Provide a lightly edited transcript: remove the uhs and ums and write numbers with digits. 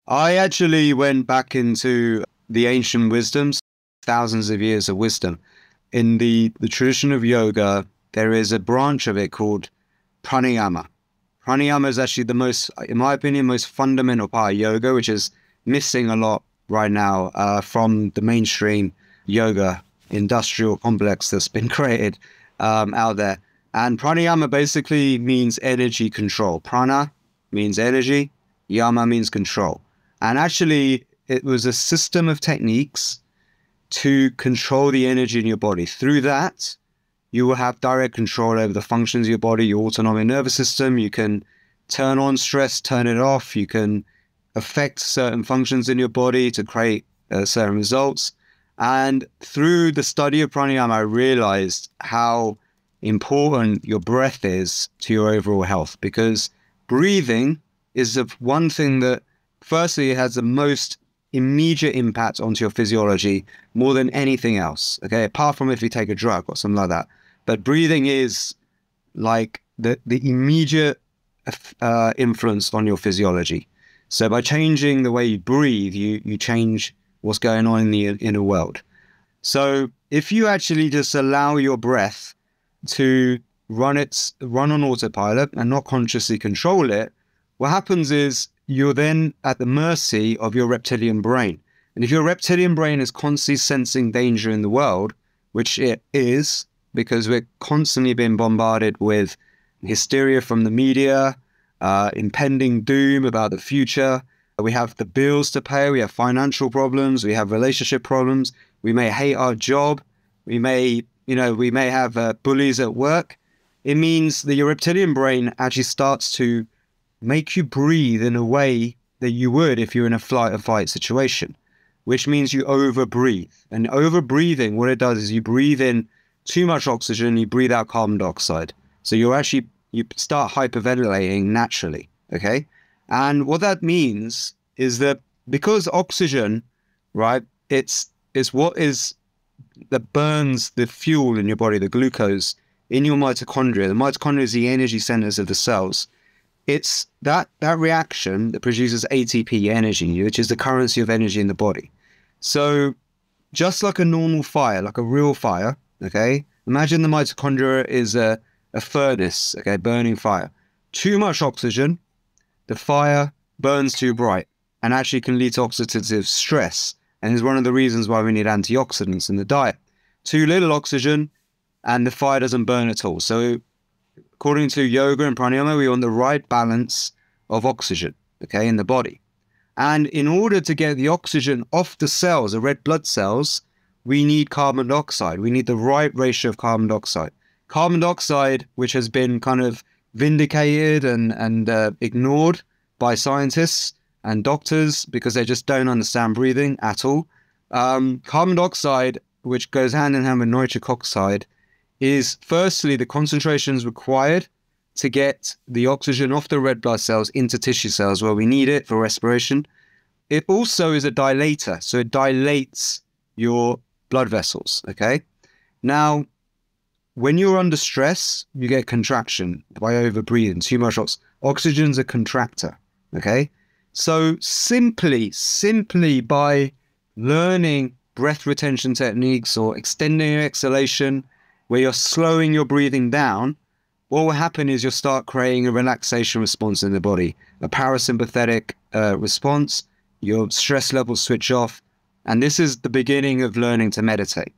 I actually went back into the ancient wisdoms, thousands of years of wisdom. In the tradition of yoga, there is a branch of it called pranayama. Pranayama is actually the most, in my opinion, most fundamental part of yoga, which is missing a lot right now from the mainstream yoga industrial complex that's been created out there. And pranayama basically means energy control. Prana means energy, yama means control. And actually, it was a system of techniques to control the energy in your body. Through that, you will have direct control over the functions of your body, your autonomic nervous system. You can turn on stress, turn it off. You can affect certain functions in your body to create certain results. And through the study of pranayama, I realized how important your breath is to your overall health, because breathing is the one thing that, firstly, it has the most immediate impact onto your physiology more than anything else. Okay, apart from if you take a drug or something like that. But breathing is like the immediate influence on your physiology. So by changing the way you breathe, you change what's going on in the inner world. So if you actually just allow your breath to run on autopilot and not consciously control it, what happens is you're then at the mercy of your reptilian brain. And if your reptilian brain is constantly sensing danger in the world, which it is, because we're constantly being bombarded with hysteria from the media, impending doom about the future. We have the bills to pay, we have financial problems, we have relationship problems, we may hate our job, we may have bullies at work. It means that your reptilian brain actually starts to make you breathe in a way that you would if you're in a flight or fight situation, which means you over-breathe. And over-breathing, what it does is you breathe in too much oxygen, you breathe out carbon dioxide. So you start hyperventilating naturally, okay? And what that means is that because oxygen, right, it's what is that burns the fuel in your body, the glucose in your mitochondria. The mitochondria is the energy centers of the cells. It's that reaction that produces ATP, energy, which is the currency of energy in the body. So just like a normal fire, like a real fire, okay? Imagine the mitochondria is a furnace, okay, burning fire. Too much oxygen, the fire burns too bright and actually can lead to oxidative stress. And is one of the reasons why we need antioxidants in the diet. Too little oxygen and the fire doesn't burn at all. So according to yoga and pranayama, we want the right balance of oxygen, okay, in the body. And in order to get the oxygen off the cells, the red blood cells, we need carbon dioxide. We need the right ratio of carbon dioxide. Carbon dioxide, which has been kind of vindicated and ignored by scientists and doctors because they just don't understand breathing at all. Carbon dioxide, which goes hand in hand with nitric oxide, is firstly the concentrations required to get the oxygen off the red blood cells into tissue cells where we need it for respiration. It also is a dilator, so it dilates your blood vessels, okay? Now, when you're under stress, you get contraction by overbreathing, too much oxygen's a contractor, okay? So simply by learning breath retention techniques or extending your exhalation, where you're slowing your breathing down, what will happen is you'll start creating a relaxation response in the body, a parasympathetic response. Your stress levels switch off. And this is the beginning of learning to meditate.